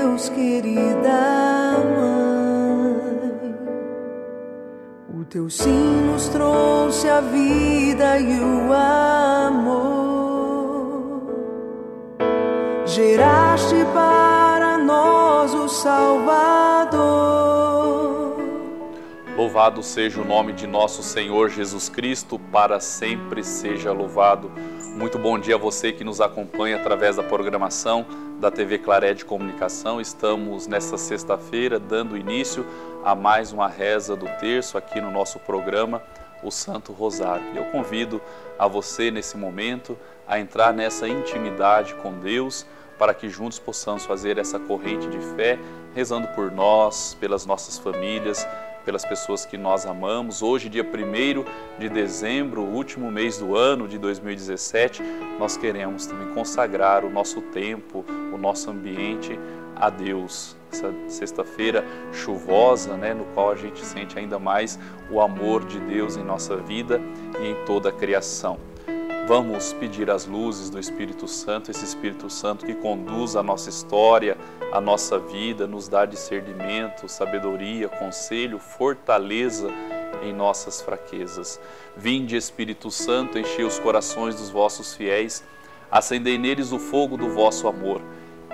Deus, querida mãe. O teu sim nos trouxe a vida e o amor. Geraste para nós o Salvador. Louvado seja o nome de nosso Senhor Jesus Cristo, para sempre seja louvado. Muito bom dia a você que nos acompanha através da programação da TV Claré de Comunicação. Estamos nesta sexta-feira dando início a mais uma reza do terço aqui no nosso programa, o Santo Rosário. Eu convido a você nesse momento a entrar nessa intimidade com Deus, para que juntos possamos fazer essa corrente de fé, rezando por nós, pelas nossas famílias, pelas pessoas que nós amamos. Hoje, dia 1º de dezembro, último mês do ano de 2017, nós queremos também consagrar o nosso tempo, o nosso ambiente a Deus. Essa sexta-feira chuvosa, no qual a gente sente ainda mais o amor de Deus em nossa vida e em toda a criação. Vamos pedir as luzes do Espírito Santo, esse Espírito Santo que conduz a nossa história, a nossa vida, nos dá discernimento, sabedoria, conselho, fortaleza em nossas fraquezas. Vinde, Espírito Santo, enchei os corações dos vossos fiéis, acendei neles o fogo do vosso amor.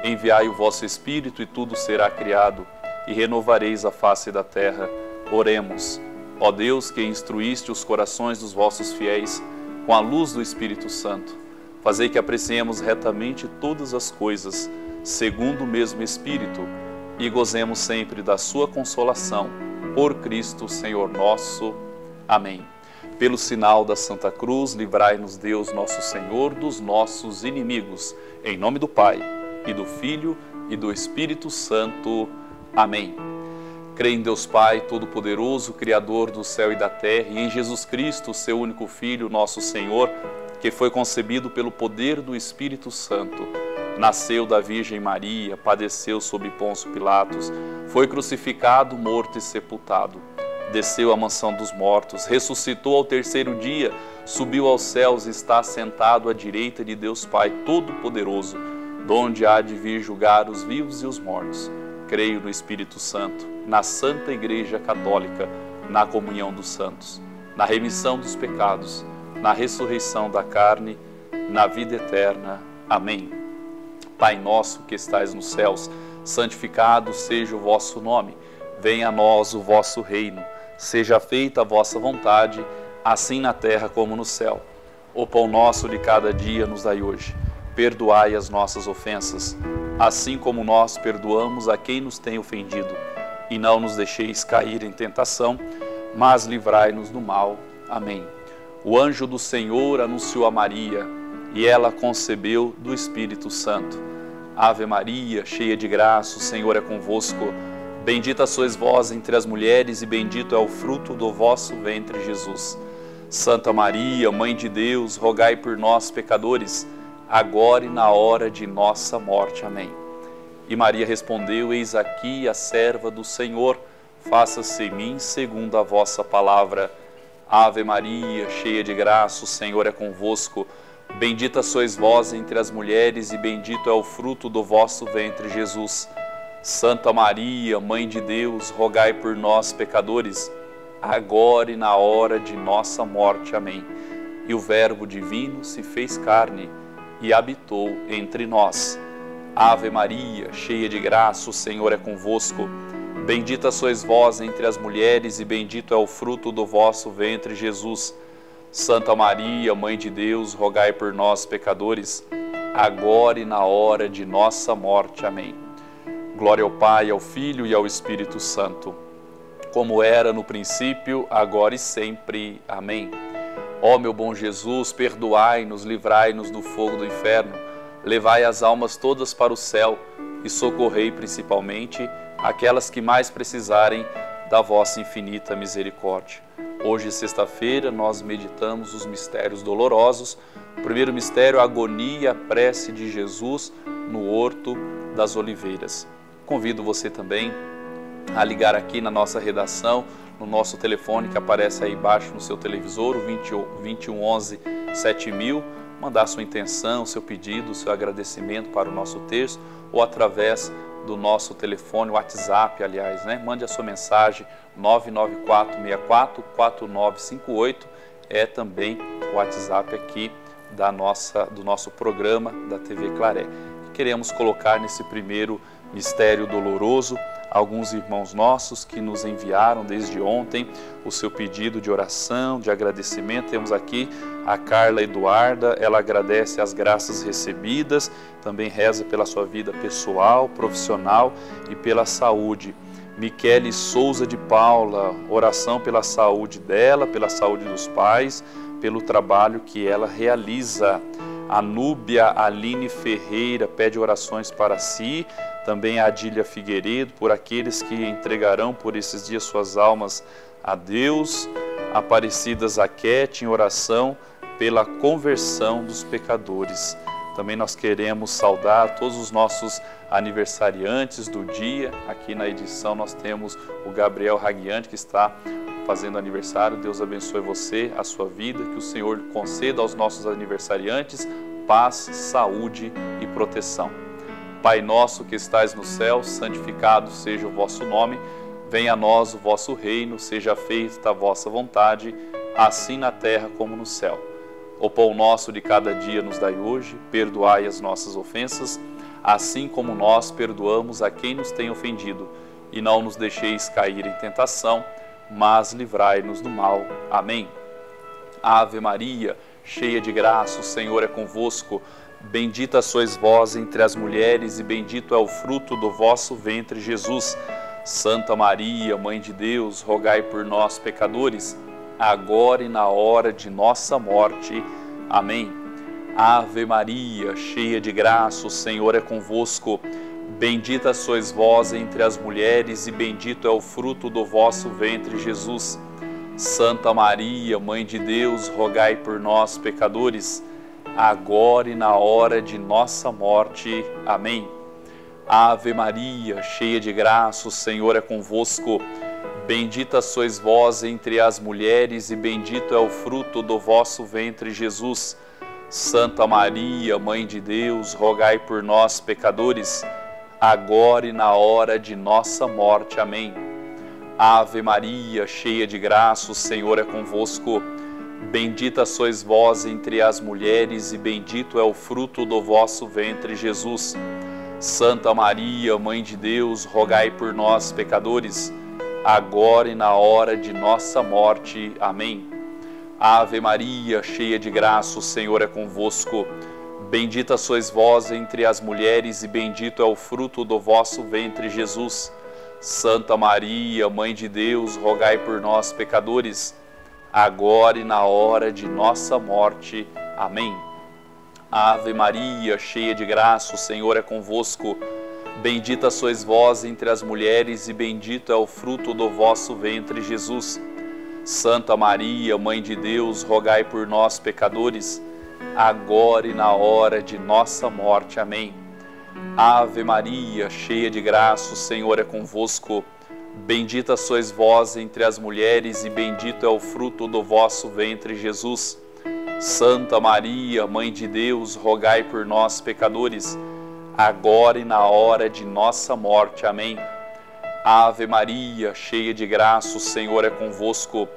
Enviai o vosso Espírito e tudo será criado, e renovareis a face da terra. Oremos. Ó Deus, que instruíste os corações dos vossos fiéis, com a luz do Espírito Santo, fazei que apreciemos retamente todas as coisas, segundo o mesmo Espírito, e gozemos sempre da sua consolação, por Cristo Senhor nosso. Amém. Pelo sinal da Santa Cruz, livrai-nos Deus nosso Senhor dos nossos inimigos. Em nome do Pai, e do Filho, e do Espírito Santo. Amém. Creio em Deus Pai Todo-Poderoso, Criador do céu e da terra, e em Jesus Cristo, seu único Filho, nosso Senhor, que foi concebido pelo poder do Espírito Santo. Nasceu da Virgem Maria, padeceu sob Pôncio Pilatos, foi crucificado, morto e sepultado. Desceu à mansão dos mortos, ressuscitou ao terceiro dia, subiu aos céus e está assentado à direita de Deus Pai Todo-Poderoso, donde há de vir julgar os vivos e os mortos. Creio no Espírito Santo, na Santa Igreja Católica, na comunhão dos santos, na remissão dos pecados, na ressurreição da carne, na vida eterna. Amém. Pai nosso que estais nos céus, santificado seja o vosso nome. Venha a nós o vosso reino. Seja feita a vossa vontade, assim na terra como no céu. O pão nosso de cada dia nos dai hoje. Perdoai as nossas ofensas, assim como nós perdoamos a quem nos tem ofendido. E não nos deixeis cair em tentação, mas livrai-nos do mal. Amém. O anjo do Senhor anunciou a Maria, e ela concebeu do Espírito Santo. Ave Maria, cheia de graça, o Senhor é convosco. Bendita sois vós entre as mulheres, e bendito é o fruto do vosso ventre, Jesus. Santa Maria, Mãe de Deus, rogai por nós, pecadores, agora e na hora de nossa morte. Amém. E Maria respondeu: Eis aqui a serva do Senhor, faça-se em mim segundo a vossa palavra. Ave Maria, cheia de graça, o Senhor é convosco. Bendita sois vós entre as mulheres, e bendito é o fruto do vosso ventre, Jesus. Santa Maria, Mãe de Deus, rogai por nós, pecadores, agora e na hora de nossa morte. Amém. E o Verbo divino se fez carne e habitou entre nós. Ave Maria, cheia de graça, o Senhor é convosco. Bendita sois vós entre as mulheres, e bendito é o fruto do vosso ventre, Jesus. Santa Maria, Mãe de Deus, rogai por nós, pecadores, agora e na hora de nossa morte. Amém. Glória ao Pai, ao Filho e ao Espírito Santo, como era no princípio, agora e sempre. Amém. Ó meu bom Jesus, perdoai-nos, livrai-nos do fogo do inferno, levai as almas todas para o céu e socorrei principalmente aquelas que mais precisarem da vossa infinita misericórdia. Hoje, sexta-feira, nós meditamos os mistérios dolorosos. O primeiro mistério, a agonia e a prece de Jesus no Horto das Oliveiras. Convido você também a ligar aqui na nossa redação, no nosso telefone que aparece aí embaixo no seu televisor, o 2111 7000, mandar sua intenção, seu pedido, seu agradecimento para o nosso terço, ou através do nosso telefone, WhatsApp, aliás, né? Mande a sua mensagem, 994644958, é também o WhatsApp aqui do nosso programa da TV Claré. Queremos colocar nesse primeiro mistério doloroso alguns irmãos nossos que nos enviaram desde ontem o seu pedido de oração, de agradecimento. Temos aqui a Carla Eduarda, ela agradece as graças recebidas, também reza pela sua vida pessoal, profissional e pela saúde. Michele Souza de Paula, oração pela saúde dela, pela saúde dos pais, pelo trabalho que ela realiza. A Núbia Aline Ferreira pede orações para si, também a Adília Figueiredo, por aqueles que entregarão por esses dias suas almas a Deus. Aparecida Zaquete, em oração pela conversão dos pecadores. Também nós queremos saudar todos os nossos aniversariantes do dia. Aqui na edição nós temos o Gabriel Raguiante, que está fazendo aniversário. Deus abençoe você, a sua vida, que o Senhor conceda aos nossos aniversariantes paz, saúde e proteção. Pai nosso que estais no céu, santificado seja o vosso nome. Venha a nós o vosso reino, seja feita a vossa vontade, assim na terra como no céu. O pão nosso de cada dia nos dai hoje, perdoai as nossas ofensas, assim como nós perdoamos a quem nos tem ofendido. E não nos deixeis cair em tentação, mas livrai-nos do mal. Amém. Ave Maria, cheia de graça, o Senhor é convosco. Bendita sois vós entre as mulheres e bendito é o fruto do vosso ventre, Jesus. Santa Maria, Mãe de Deus, rogai por nós, pecadores, agora e na hora de nossa morte. Amém. Ave Maria, cheia de graça, o Senhor é convosco. Bendita sois vós entre as mulheres e bendito é o fruto do vosso ventre, Jesus. Santa Maria, Mãe de Deus, rogai por nós, pecadores, agora e na hora de nossa morte. Amém. Ave Maria, cheia de graça, o Senhor é convosco. Bendita sois vós entre as mulheres e bendito é o fruto do vosso ventre, Jesus. Santa Maria, Mãe de Deus, rogai por nós, pecadores, agora e na hora de nossa morte. Amém. Ave Maria, cheia de graça, o Senhor é convosco. Bendita sois vós entre as mulheres e bendito é o fruto do vosso ventre, Jesus. Santa Maria, Mãe de Deus, rogai por nós, pecadores, agora e na hora de nossa morte. Amém. Ave Maria, cheia de graça, o Senhor é convosco. Bendita sois vós entre as mulheres e bendito é o fruto do vosso ventre, Jesus. Santa Maria, Mãe de Deus, rogai por nós, pecadores, agora e na hora de nossa morte. Amém. Ave Maria, cheia de graça, o Senhor é convosco. Bendita sois vós entre as mulheres e bendito é o fruto do vosso ventre, Jesus. Santa Maria, Mãe de Deus, rogai por nós, pecadores, agora e na hora de nossa morte. Amém. Ave Maria, cheia de graça, o Senhor é convosco. Bendita sois vós entre as mulheres e bendito é o fruto do vosso ventre, Jesus. Santa Maria, Mãe de Deus, rogai por nós, pecadores, agora e na hora de nossa morte. Amém. Ave Maria, cheia de graça, o Senhor é convosco.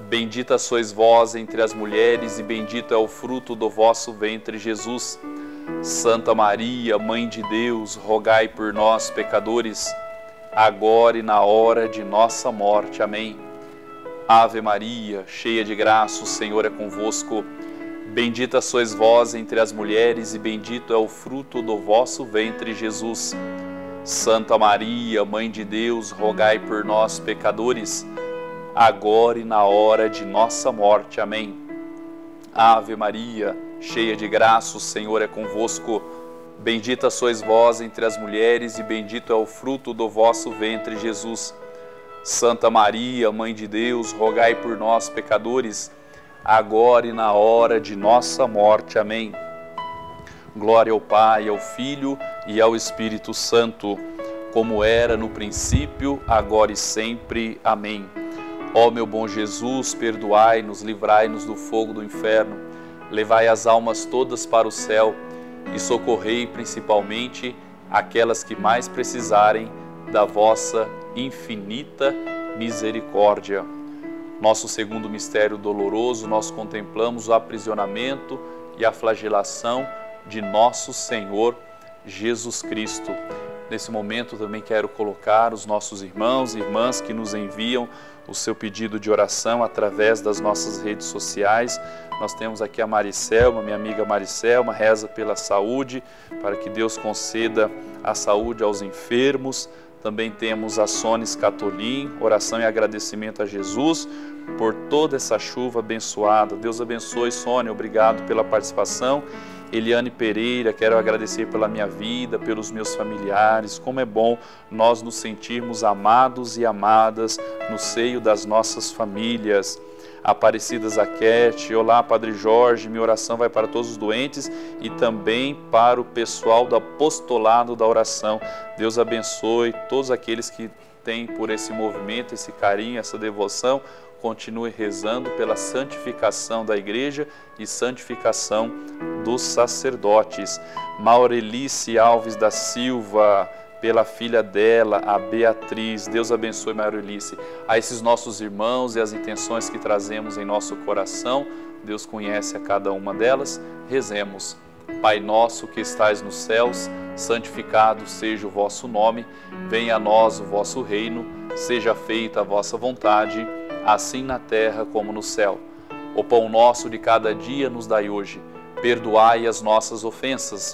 Bendita sois vós entre as mulheres e bendito é o fruto do vosso ventre, Jesus. Santa Maria, Mãe de Deus, rogai por nós, pecadores, agora e na hora de nossa morte. Amém. Ave Maria, cheia de graça, o Senhor é convosco. Bendita sois vós entre as mulheres e bendito é o fruto do vosso ventre, Jesus. Santa Maria, Mãe de Deus, rogai por nós, pecadores, agora e na hora de nossa morte. Amém. Ave Maria, cheia de graça, o Senhor é convosco. Bendita sois vós entre as mulheres e bendito é o fruto do vosso ventre, Jesus. Santa Maria, Mãe de Deus, rogai por nós, pecadores, agora e na hora de nossa morte. Amém. Glória ao Pai, ao Filho e ao Espírito Santo, como era no princípio, agora e sempre. Amém. Ó meu bom Jesus, perdoai-nos, livrai-nos do fogo do inferno, levai as almas todas para o céu e socorrei principalmente aquelas que mais precisarem da vossa infinita misericórdia. Nosso segundo mistério doloroso, nós contemplamos o aprisionamento e a flagelação de nosso Senhor Jesus Cristo. Nesse momento também quero colocar os nossos irmãos e irmãs que nos enviam o seu pedido de oração através das nossas redes sociais. Nós temos aqui a Maricelma, minha amiga Maricelma, reza pela saúde, para que Deus conceda a saúde aos enfermos. Também temos a Sones Catolin, oração e agradecimento a Jesus por toda essa chuva abençoada. Deus abençoe, Sônia, obrigado pela participação. Eliane Pereira, quero agradecer pela minha vida, pelos meus familiares. Como é bom nós nos sentirmos amados e amadas no seio das nossas famílias. Aparecida Zaquete, olá Padre Jorge, minha oração vai para todos os doentes e também para o pessoal do apostolado da oração. Deus abençoe todos aqueles que têm por esse movimento, esse carinho, essa devoção. Continue rezando pela santificação da igreja e santificação dos sacerdotes. Maurelice Alves da Silva, pela filha dela, a Beatriz. Deus abençoe, Maurelice. A esses nossos irmãos e as intenções que trazemos em nosso coração, Deus conhece a cada uma delas. Rezemos. Pai nosso que estais nos céus, santificado seja o vosso nome. Venha a nós o vosso reino. Seja feita a vossa vontade, assim na terra como no céu. O pão nosso de cada dia nos dai hoje. Perdoai as nossas ofensas,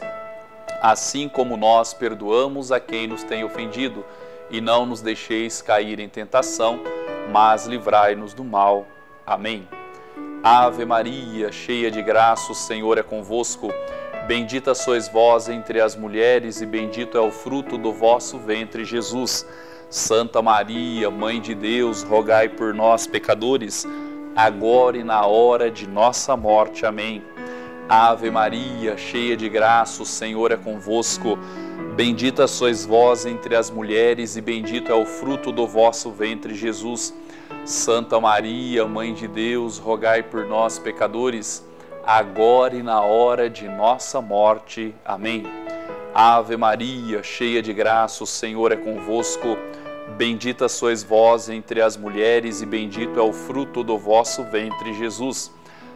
assim como nós perdoamos a quem nos tem ofendido. E não nos deixeis cair em tentação, mas livrai-nos do mal. Amém. Ave Maria, cheia de graça, o Senhor é convosco. Bendita sois vós entre as mulheres, e bendito é o fruto do vosso ventre, Jesus. Santa Maria, Mãe de Deus, rogai por nós, pecadores, agora e na hora de nossa morte. Amém. Ave Maria, cheia de graça, o Senhor é convosco. Bendita sois vós entre as mulheres, e bendito é o fruto do vosso ventre, Jesus. Santa Maria, Mãe de Deus, rogai por nós, pecadores, agora e na hora de nossa morte. Amém. Ave Maria, cheia de graça, o Senhor é convosco. Bendita sois vós entre as mulheres, e bendito é o fruto do vosso ventre, Jesus.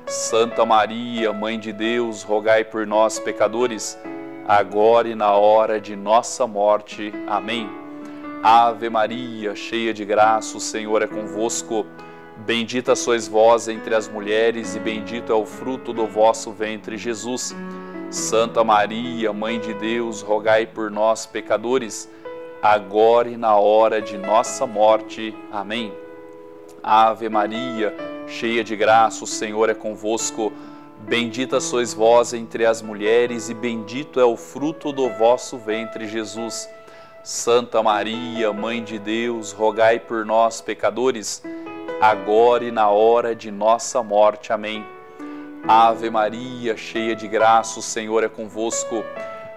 Santa Maria, Mãe de Deus, rogai por nós, pecadores, agora e na hora de nossa morte. Amém. Ave Maria, cheia de graça, o Senhor é convosco. Bendita sois vós entre as mulheres, e bendito é o fruto do vosso ventre, Jesus. Santa Maria, Mãe de Deus, rogai por nós, pecadores, agora e na hora de nossa morte. Amém. Ave Maria, cheia de graça, o Senhor é convosco. Bendita sois vós entre as mulheres, e bendito é o fruto do vosso ventre, Jesus. Santa Maria, Mãe de Deus, rogai por nós, pecadores, agora e na hora de nossa morte. Amém. Ave Maria, cheia de graça, o Senhor é convosco.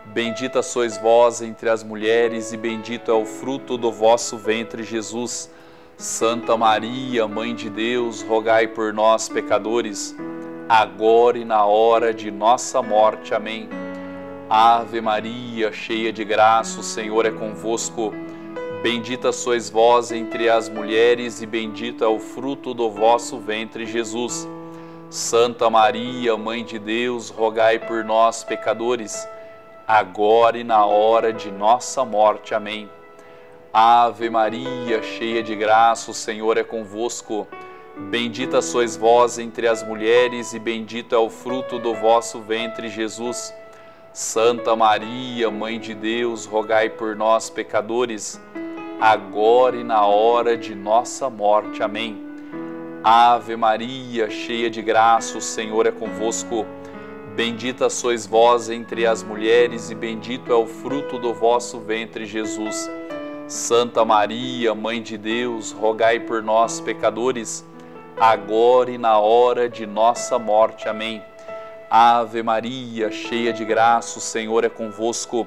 Bendita sois vós entre as mulheres, e bendito é o fruto do vosso ventre, Jesus. Santa Maria, Mãe de Deus, rogai por nós, pecadores, agora e na hora de nossa morte. Amém. Ave Maria, cheia de graça, o Senhor é convosco. Bendita sois vós entre as mulheres, e bendito é o fruto do vosso ventre, Jesus. Santa Maria, Mãe de Deus, rogai por nós, pecadores, agora e na hora de nossa morte. Amém. Ave Maria, cheia de graça, o Senhor é convosco. Bendita sois vós entre as mulheres, e bendito é o fruto do vosso ventre, Jesus. Santa Maria, Mãe de Deus, rogai por nós, pecadores, agora e na hora de nossa morte. Amém. Ave Maria, cheia de graça, o Senhor é convosco. Bendita sois vós entre as mulheres, e bendito é o fruto do vosso ventre, Jesus. Santa Maria, Mãe de Deus, rogai por nós, pecadores, agora e na hora de nossa morte. Amém. Ave Maria, cheia de graça, o Senhor é convosco.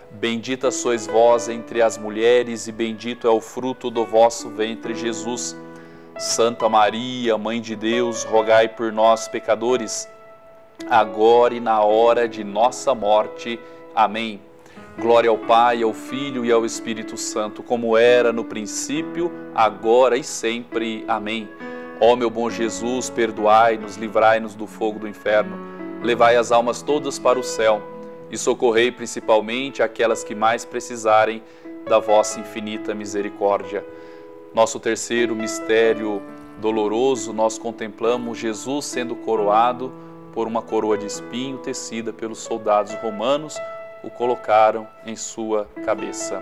Bendita sois vós entre as mulheres, e bendito é o fruto do vosso ventre, Jesus. Santa Maria, Mãe de Deus, rogai por nós, pecadores, agora e na hora de nossa morte. Amém. Glória ao Pai, ao Filho e ao Espírito Santo, como era no princípio, agora e sempre. Amém. Ó meu bom Jesus, perdoai-nos, livrai-nos do fogo do inferno, levai as almas todas para o céu e socorrei principalmente aquelas que mais precisarem da vossa infinita misericórdia. Nosso terceiro mistério doloroso, nós contemplamos Jesus sendo coroado por uma coroa de espinho tecida pelos soldados romanos, o colocaram em sua cabeça.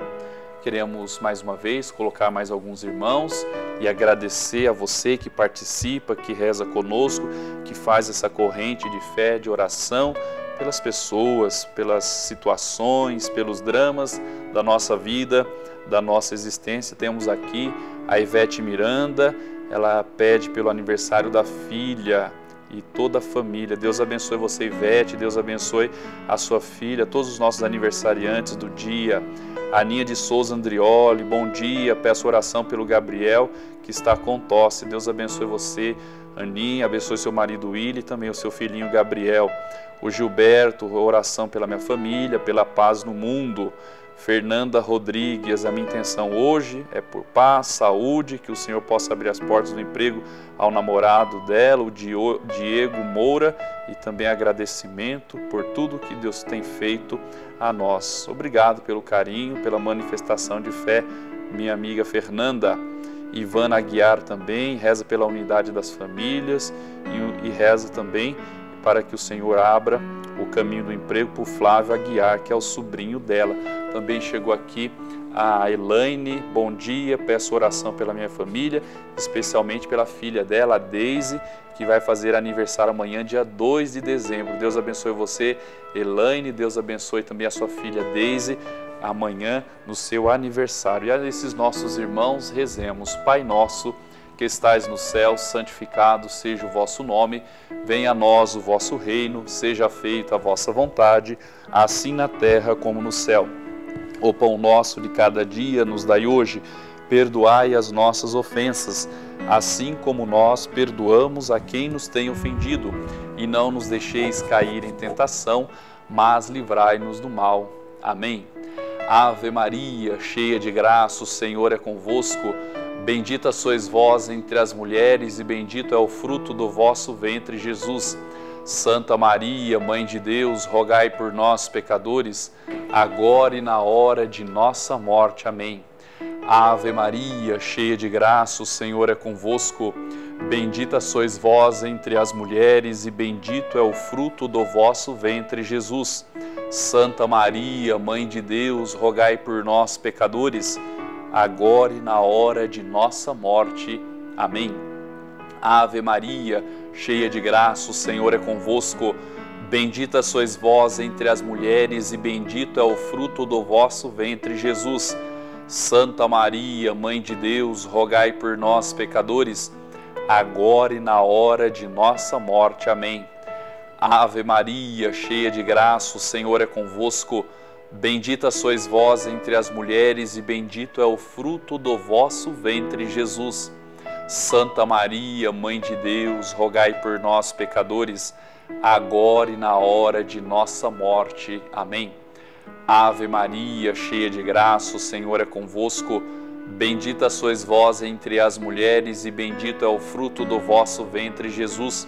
Queremos mais uma vez colocar mais alguns irmãos e agradecer a você que participa, que reza conosco, que faz essa corrente de fé, de oração, pelas pessoas, pelas situações, pelos dramas da nossa vida, da nossa existência. Temos aqui a Ivete Miranda, ela pede pelo aniversário da filha e toda a família. Deus abençoe você, Ivete, Deus abençoe a sua filha, todos os nossos aniversariantes do dia. Aninha de Souza Andrioli, bom dia, peço oração pelo Gabriel, que está com tosse. Deus abençoe você, Aninha, abençoe seu marido Willy e também o seu filhinho Gabriel. O Gilberto, oração pela minha família, pela paz no mundo. Fernanda Rodrigues, a minha intenção hoje é por paz, saúde, que o Senhor possa abrir as portas do emprego ao namorado dela, o Diego Moura, e também agradecimento por tudo que Deus tem feito a nós. Obrigado pelo carinho, pela manifestação de fé, minha amiga Fernanda. Ivana Aguiar também, reza pela unidade das famílias e reza também para que o Senhor abra o caminho do emprego para o Flávio Aguiar, que é o sobrinho dela. Também chegou aqui a Elaine, bom dia, peço oração pela minha família, especialmente pela filha dela, a Deise, que vai fazer aniversário amanhã, dia 2 de dezembro. Deus abençoe você, Elaine, Deus abençoe também a sua filha Deise, amanhã no seu aniversário. E a esses nossos irmãos rezemos: Pai nosso, que estais no céu, santificado seja o vosso nome, venha a nós o vosso reino, seja feita a vossa vontade, assim na terra como no céu. O pão nosso de cada dia nos dai hoje, perdoai as nossas ofensas, assim como nós perdoamos a quem nos tem ofendido, e não nos deixeis cair em tentação, mas livrai-nos do mal. Amém. Ave Maria, cheia de graça, o Senhor é convosco. Bendita sois vós entre as mulheres e bendito é o fruto do vosso ventre, Jesus. Santa Maria, Mãe de Deus, rogai por nós, pecadores, agora e na hora de nossa morte. Amém. Ave Maria, cheia de graça, o Senhor é convosco. Bendita sois vós entre as mulheres e bendito é o fruto do vosso ventre, Jesus. Santa Maria, Mãe de Deus, rogai por nós, pecadores, agora e na hora de nossa morte. Amém. Ave Maria, cheia de graça, o Senhor é convosco. Bendita sois vós entre as mulheres e bendito é o fruto do vosso ventre, Jesus. Santa Maria, Mãe de Deus, rogai por nós, pecadores, agora e na hora de nossa morte. Amém. Ave Maria, cheia de graça, o Senhor é convosco. Bendita sois vós entre as mulheres e bendito é o fruto do vosso ventre, Jesus. Santa Maria, Mãe de Deus, rogai por nós, pecadores, agora e na hora de nossa morte. Amém. Ave Maria, cheia de graça, o Senhor é convosco. Bendita sois vós entre as mulheres e bendito é o fruto do vosso ventre, Jesus.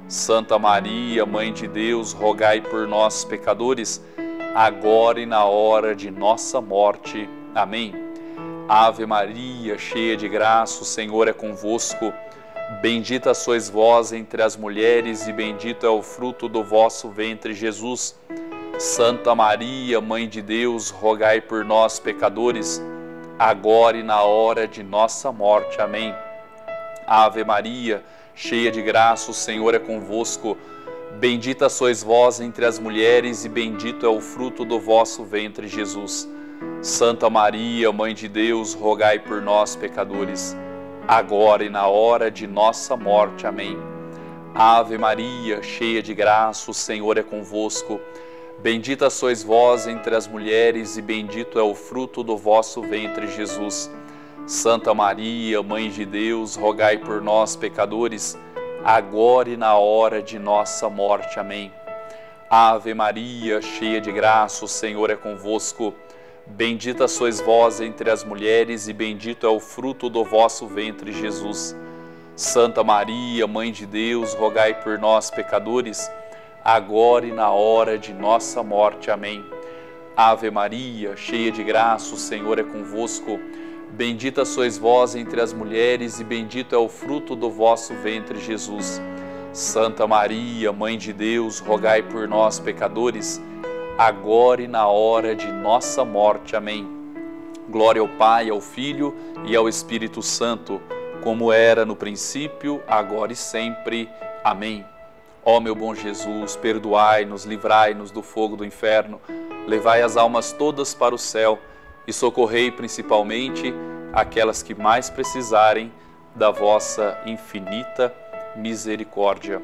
Santa Maria, Mãe de Deus, rogai por nós, pecadores, agora e na hora de nossa morte. Amém. Ave Maria, cheia de graça, o Senhor é convosco. Bendita sois vós entre as mulheres e bendito é o fruto do vosso ventre, Jesus. Santa Maria, Mãe de Deus, rogai por nós, pecadores, agora e na hora de nossa morte. Amém. Ave Maria, cheia de graça, o Senhor é convosco. Bendita sois vós entre as mulheres e bendito é o fruto do vosso ventre, Jesus. Santa Maria, Mãe de Deus, rogai por nós, pecadores, agora e na hora de nossa morte. Amém. Ave Maria, cheia de graça, o Senhor é convosco. Bendita sois vós entre as mulheres e bendito é o fruto do vosso ventre, Jesus. Santa Maria, Mãe de Deus, rogai por nós, pecadores, agora e na hora de nossa morte. Amém. Ave Maria, cheia de graça, o Senhor é convosco. Bendita sois vós entre as mulheres e bendito é o fruto do vosso ventre, Jesus. Santa Maria, Mãe de Deus, rogai por nós, pecadores, agora e na hora de nossa morte. Amém. Ave Maria, cheia de graça, o Senhor é convosco. Bendita sois vós entre as mulheres e bendito é o fruto do vosso ventre, Jesus. Santa Maria, Mãe de Deus, rogai por nós, pecadores, agora e na hora de nossa morte. Amém. Glória ao Pai, ao Filho e ao Espírito Santo, como era no princípio, agora e sempre. Amém. Ó meu bom Jesus, perdoai-nos, livrai-nos do fogo do inferno, levai as almas todas para o céu e socorrei principalmente aquelas que mais precisarem da vossa infinita misericórdia.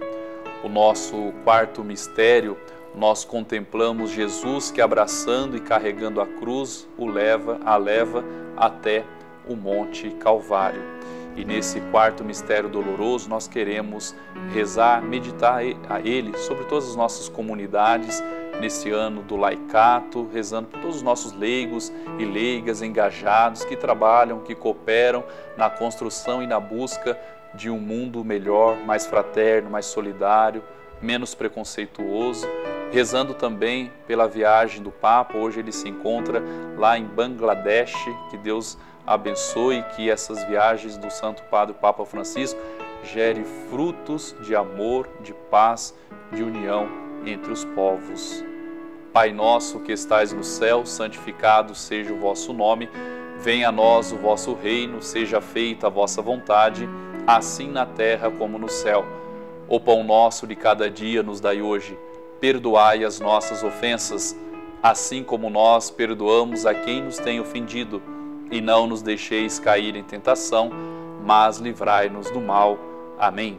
O nosso quarto mistério, nós contemplamos Jesus que, abraçando e carregando a cruz, a leva até o Monte Calvário. E nesse quarto mistério doloroso nós queremos rezar, meditar a Ele sobre todas as nossas comunidades nesse ano do laicato, rezando por todos os nossos leigos e leigas engajados que trabalham, que cooperam na construção e na busca de um mundo melhor, mais fraterno, mais solidário, menos preconceituoso. Rezando também pela viagem do Papa, hoje ele se encontra lá em Bangladesh, que Deus abençoe, que essas viagens do Santo Padre Papa Francisco gerem frutos de amor, de paz, de união entre os povos. Pai nosso que estais no céu, santificado seja o vosso nome, venha a nós o vosso reino, seja feita a vossa vontade, assim na terra como no céu. O pão nosso de cada dia nos dai hoje. Perdoai as nossas ofensas, assim como nós perdoamos a quem nos tem ofendido. E não nos deixeis cair em tentação, mas livrai-nos do mal. Amém.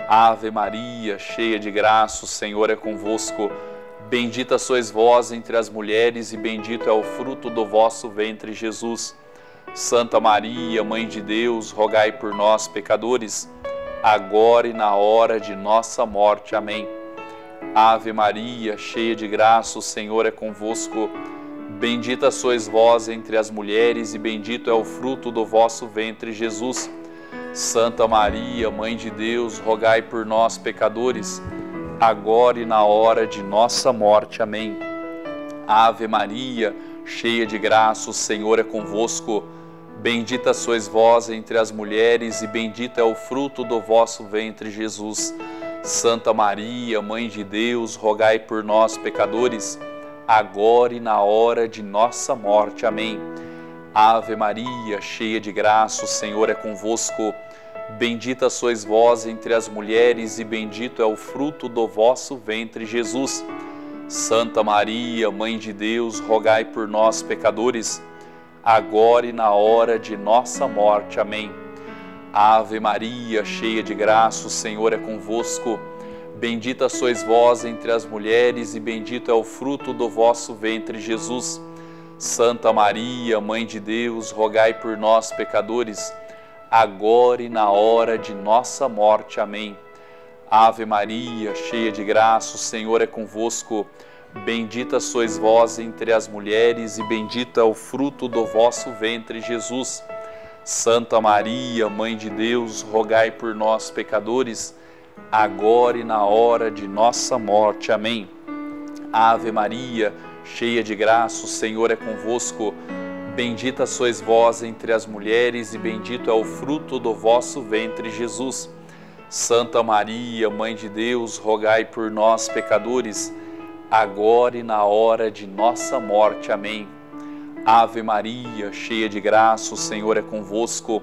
Ave Maria, cheia de graça, o Senhor é convosco. Bendita sois vós entre as mulheres e bendito é o fruto do vosso ventre, Jesus. Santa Maria, Mãe de Deus, rogai por nós, pecadores, agora e na hora de nossa morte. Amém. Ave Maria, cheia de graça, o Senhor é convosco. Bendita sois vós entre as mulheres e bendito é o fruto do vosso ventre, Jesus. Santa Maria, Mãe de Deus, rogai por nós, pecadores, agora e na hora de nossa morte. Amém. Ave Maria, cheia de graça, o Senhor é convosco. Bendita sois vós entre as mulheres e bendito é o fruto do vosso ventre, Jesus. Santa Maria, Mãe de Deus, rogai por nós, pecadores, agora e na hora de nossa morte. Amém. Ave Maria, cheia de graça, o Senhor é convosco. Bendita sois vós entre as mulheres e bendito é o fruto do vosso ventre, Jesus. Santa Maria, Mãe de Deus, rogai por nós, pecadores, agora e na hora de nossa morte. Amém. Ave Maria, cheia de graça, o Senhor é convosco. Bendita sois vós entre as mulheres e bendito é o fruto do vosso ventre, Jesus. Santa Maria, Mãe de Deus, rogai por nós, pecadores, agora e na hora de nossa morte. Amém. Ave Maria, cheia de graça, o Senhor é convosco. Bendita sois vós entre as mulheres e bendito é o fruto do vosso ventre, Jesus. Santa Maria, Mãe de Deus, rogai por nós, pecadores, agora e na hora de nossa morte. Amém. Ave Maria, cheia de graça, o Senhor é convosco. Bendita sois vós entre as mulheres e bendito é o fruto do vosso ventre, Jesus. Santa Maria, Mãe de Deus, rogai por nós, pecadores, agora e na hora de nossa morte. Amém. Ave Maria, cheia de graça, o Senhor é convosco.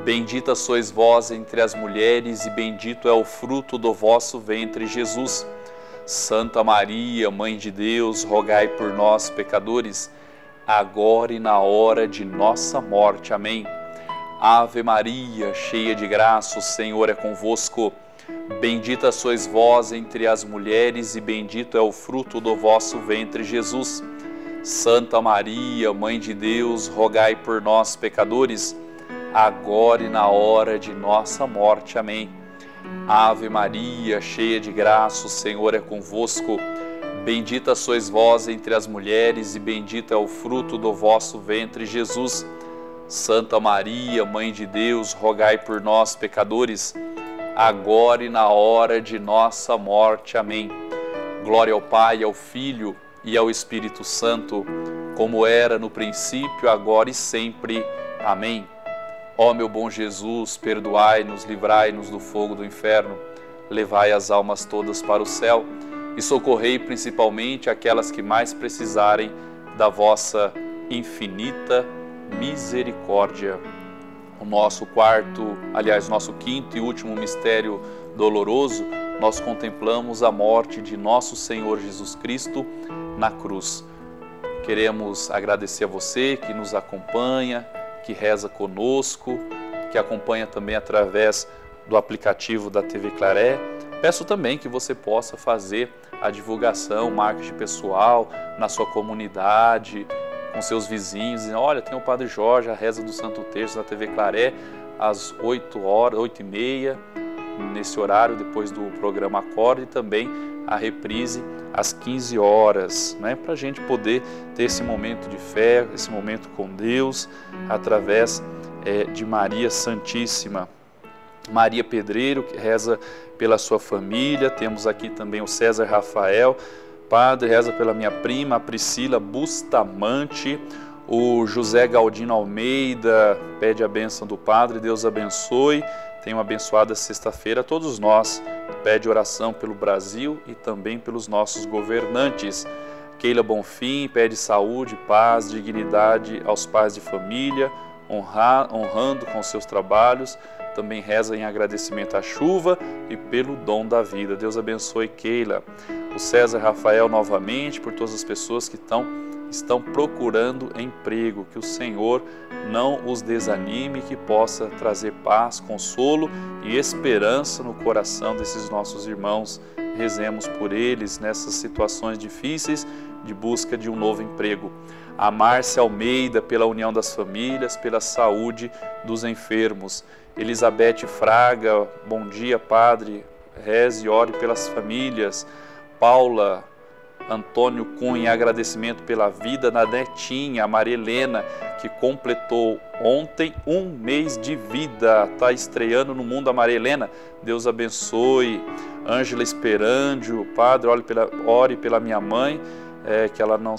Bendita sois vós entre as mulheres e bendito é o fruto do vosso ventre, Jesus. Santa Maria, Mãe de Deus, rogai por nós, pecadores, agora e na hora de nossa morte. Amém. Ave Maria, cheia de graça, o Senhor é convosco. Bendita sois vós entre as mulheres e bendito é o fruto do vosso ventre, Jesus. Santa Maria, Mãe de Deus, rogai por nós, pecadores, agora e na hora de nossa morte. Amém. Ave Maria, cheia de graça, o Senhor é convosco. Bendita sois vós entre as mulheres, e bendito é o fruto do vosso ventre, Jesus. Santa Maria, Mãe de Deus, rogai por nós, pecadores, agora e na hora de nossa morte. Amém. Glória ao Pai, ao Filho e ao Espírito Santo, como era no princípio, agora e sempre. Amém. Ó meu bom Jesus, perdoai-nos, livrai-nos do fogo do inferno, levai as almas todas para o céu e socorrei principalmente aquelas que mais precisarem da vossa infinita misericórdia. O nosso quinto e último mistério doloroso, nós contemplamos a morte de nosso Senhor Jesus Cristo na cruz. Queremos agradecer a você que nos acompanha, que reza conosco, que acompanha também através do aplicativo da TV Claré. Peço também que você possa fazer a divulgação, marketing pessoal na sua comunidade, com seus vizinhos. Olha, tem o Padre Jorge, a reza do Santo Terço na TV Claré, às 8h30, nesse horário, depois do programa Acorde, e também a reprise às 15 horas, né? Para a gente poder ter esse momento de fé, esse momento com Deus, através de Maria Santíssima. Maria Pedreiro, que reza pela sua família. Temos aqui também o César Rafael, Padre, reza pela minha prima, a Priscila Bustamante. O José Galdino Almeida pede a bênção do Padre, Deus abençoe. Tenha uma abençoada sexta-feira a todos nós. Pede oração pelo Brasil e também pelos nossos governantes. Keila Bonfim pede saúde, paz, dignidade aos pais de família, honrando com seus trabalhos. Também reza em agradecimento à chuva e pelo dom da vida. Deus abençoe Keila. O César Rafael novamente, por todas as pessoas que estão procurando emprego. Que o Senhor não os desanime, que possa trazer paz, consolo e esperança no coração desses nossos irmãos. Rezemos por eles nessas situações difíceis de busca de um novo emprego. A Márcia Almeida, pela união das famílias, pela saúde dos enfermos. Elizabeth Fraga, bom dia, Padre, reze e ore pelas famílias. Paula Antônio Cunha, agradecimento pela vida da netinha, a Maria Helena, que completou ontem 1 mês de vida, está estreando no mundo a Maria Helena, Deus abençoe. Ângela Esperandio, Padre, ore pela minha mãe, que ela não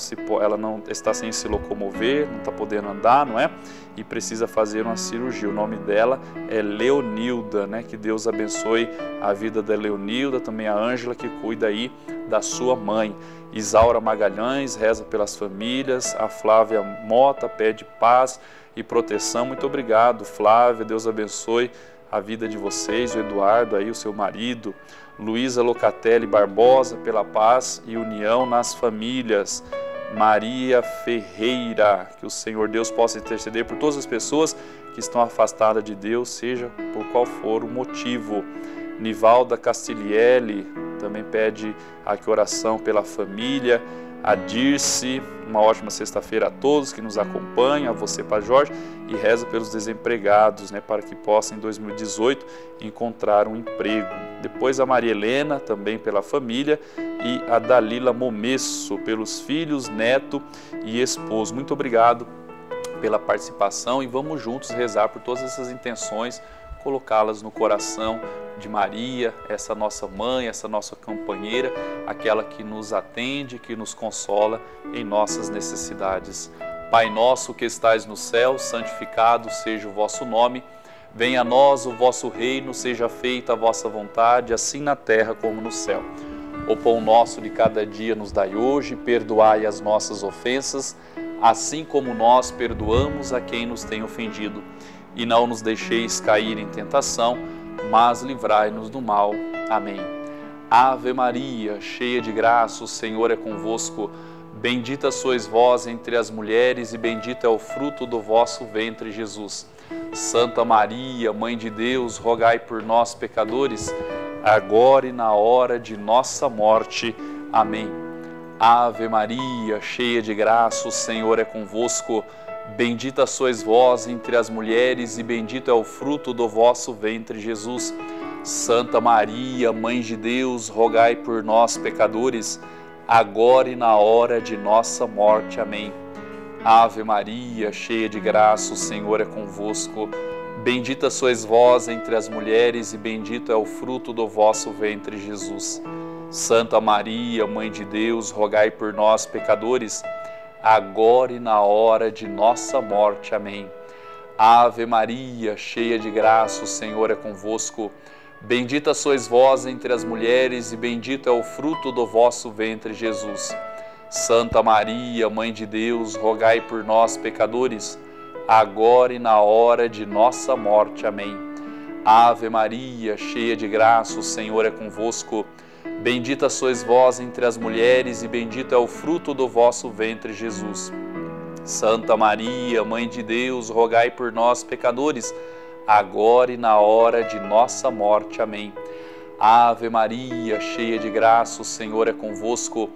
está sem se locomover, não está podendo andar, não é? E precisa fazer uma cirurgia. O nome dela é Leonilda, né? Que Deus abençoe a vida da Leonilda, também a Ângela, que cuida aí da sua mãe. Isaura Magalhães reza pelas famílias. A Flávia Mota pede paz e proteção. Muito obrigado, Flávia, Deus abençoe a vida de vocês, o Eduardo aí, o seu marido. Luísa Locatelli Barbosa, pela paz e união nas famílias. Maria Ferreira, que o Senhor Deus possa interceder por todas as pessoas que estão afastadas de Deus, seja por qual for o motivo. Nivalda Castiglielli também pede aqui oração pela família. A Dirce, uma ótima sexta-feira a todos que nos acompanham, a você, Padre Jorge, e reza pelos desempregados, né, para que possam em 2018 encontrar um emprego. Depois a Maria Helena, também pela família, e a Dalila Momesso, pelos filhos, neto e esposo. Muito obrigado pela participação e vamos juntos rezar por todas essas intenções, colocá-las no coração de Maria, essa nossa mãe, essa nossa companheira, aquela que nos atende, que nos consola em nossas necessidades. Pai nosso que estais no céu, santificado seja o vosso nome. Venha a nós o vosso reino, seja feita a vossa vontade, assim na terra como no céu. O pão nosso de cada dia nos dai hoje, perdoai as nossas ofensas, assim como nós perdoamos a quem nos tem ofendido. E não nos deixeis cair em tentação, mas livrai-nos do mal. Amém. Ave Maria, cheia de graça, o Senhor é convosco. Bendita sois vós entre as mulheres e bendito é o fruto do vosso ventre, Jesus. Santa Maria, Mãe de Deus, rogai por nós, pecadores, agora e na hora de nossa morte. Amém. Ave Maria, cheia de graça, o Senhor é convosco. Bendita sois vós entre as mulheres e bendito é o fruto do vosso ventre, Jesus. Santa Maria, Mãe de Deus, rogai por nós, pecadores, agora e na hora de nossa morte. Amém. Ave Maria, cheia de graça, o Senhor é convosco. Bendita sois vós entre as mulheres e bendito é o fruto do vosso ventre, Jesus. Santa Maria, Mãe de Deus, rogai por nós, pecadores, agora e na hora de nossa morte. Amém. Ave Maria, cheia de graça, o Senhor é convosco. Bendita sois vós entre as mulheres e bendito é o fruto do vosso ventre, Jesus. Santa Maria, Mãe de Deus, rogai por nós, pecadores, agora e na hora de nossa morte. Amém. Ave Maria, cheia de graça, o Senhor é convosco. Bendita sois vós entre as mulheres e bendito é o fruto do vosso ventre, Jesus. Santa Maria, Mãe de Deus, rogai por nós, pecadores, agora e na hora de nossa morte. Amém. Ave Maria, cheia de graça, o Senhor é convosco.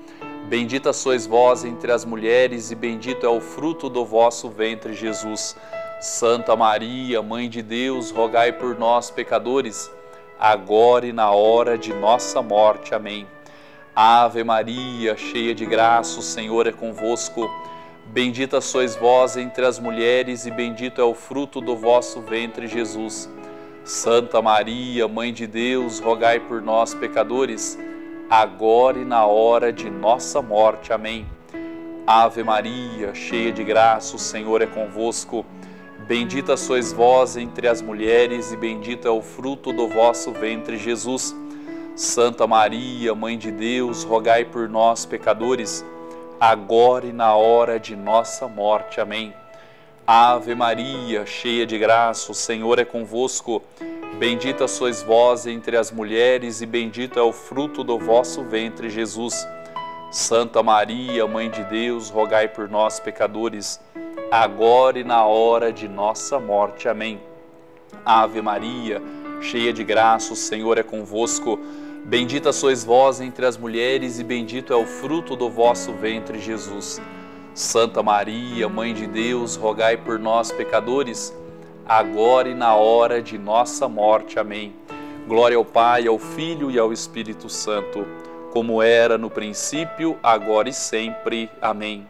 Bendita sois vós entre as mulheres e bendito é o fruto do vosso ventre, Jesus. Santa Maria, Mãe de Deus, rogai por nós, pecadores, agora e na hora de nossa morte. Amém. Ave Maria, cheia de graça, o Senhor é convosco. Bendita sois vós entre as mulheres e bendito é o fruto do vosso ventre, Jesus. Santa Maria, Mãe de Deus, rogai por nós, pecadores, agora e na hora de nossa morte. Amém. Ave Maria, cheia de graça, o Senhor é convosco. Bendita sois vós entre as mulheres e bendito é o fruto do vosso ventre, Jesus. Santa Maria, Mãe de Deus, rogai por nós, pecadores, agora e na hora de nossa morte. Amém. Ave Maria, cheia de graça, o Senhor é convosco. Bendita sois vós entre as mulheres e bendito é o fruto do vosso ventre, Jesus. Santa Maria, Mãe de Deus, rogai por nós, pecadores, agora e na hora de nossa morte. Amém. Ave Maria, cheia de graça, o Senhor é convosco. Bendita sois vós entre as mulheres e bendito é o fruto do vosso ventre, Jesus. Santa Maria, Mãe de Deus, rogai por nós, pecadores, agora e na hora de nossa morte. Amém. Glória ao Pai, ao Filho e ao Espírito Santo, como era no princípio, agora e sempre. Amém.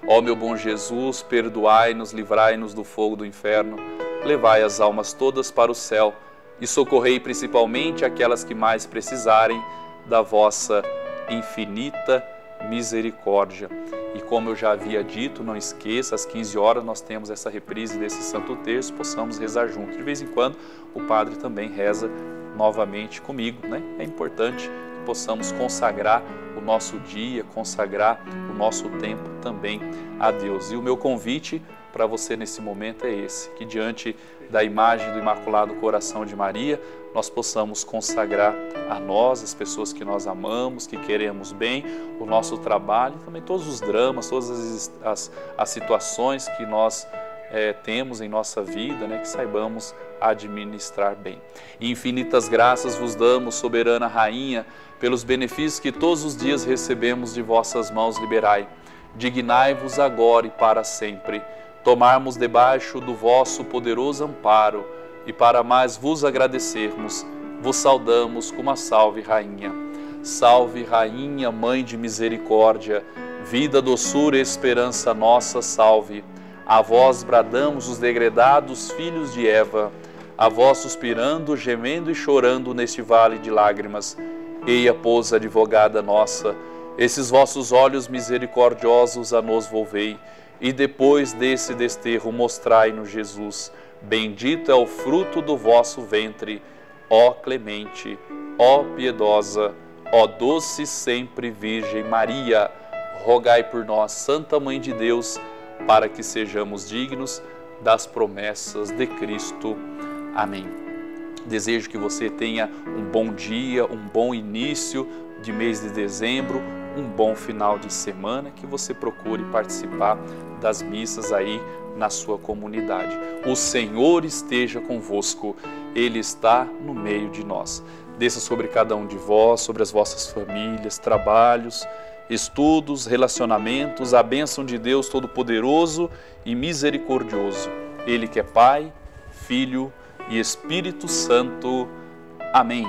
Ó meu bom Jesus, perdoai-nos, livrai-nos do fogo do inferno, levai as almas todas para o céu e socorrei principalmente aquelas que mais precisarem da vossa infinita misericórdia. E como eu já havia dito, não esqueça, às 15 horas nós temos essa reprise desse Santo Terço, possamos rezar juntos. De vez em quando o Padre também reza novamente comigo, né? É importante que possamos consagrar o nosso dia, consagrar o nosso tempo também a Deus. E o meu convite para você nesse momento é esse, que diante da imagem do Imaculado Coração de Maria, nós possamos consagrar a nós, as pessoas que nós amamos, que queremos bem, o nosso trabalho, também todos os dramas, todas as situações que nós temos em nossa vida, né, que saibamos administrar bem. E infinitas graças vos damos, soberana Rainha, pelos benefícios que todos os dias recebemos de vossas mãos liberai. Dignai-vos agora e para sempre tomarmos debaixo do vosso poderoso amparo, e para mais vos agradecermos, vos saudamos com uma salve, Rainha. Salve, Rainha, Mãe de Misericórdia, vida, doçura e esperança nossa, salve. A vós bradamos os degredados filhos de Eva, a vós suspirando, gemendo e chorando neste vale de lágrimas. Eia, pois, advogada nossa, esses vossos olhos misericordiosos a nos volvei, e depois desse desterro mostrai-nos Jesus. Bendito é o fruto do vosso ventre, ó clemente, ó piedosa, ó doce sempre Virgem Maria. Rogai por nós, Santa Mãe de Deus, para que sejamos dignos das promessas de Cristo. Amém. Desejo que você tenha um bom dia, um bom início de mês de dezembro, um bom final de semana, que você procure participar das missas aí na sua comunidade. O Senhor esteja convosco, Ele está no meio de nós. Desça sobre cada um de vós, sobre as vossas famílias, trabalhos, estudos, relacionamentos, a bênção de Deus Todo-Poderoso e Misericordioso. Ele que é Pai, Filho e Espírito Santo. Amém.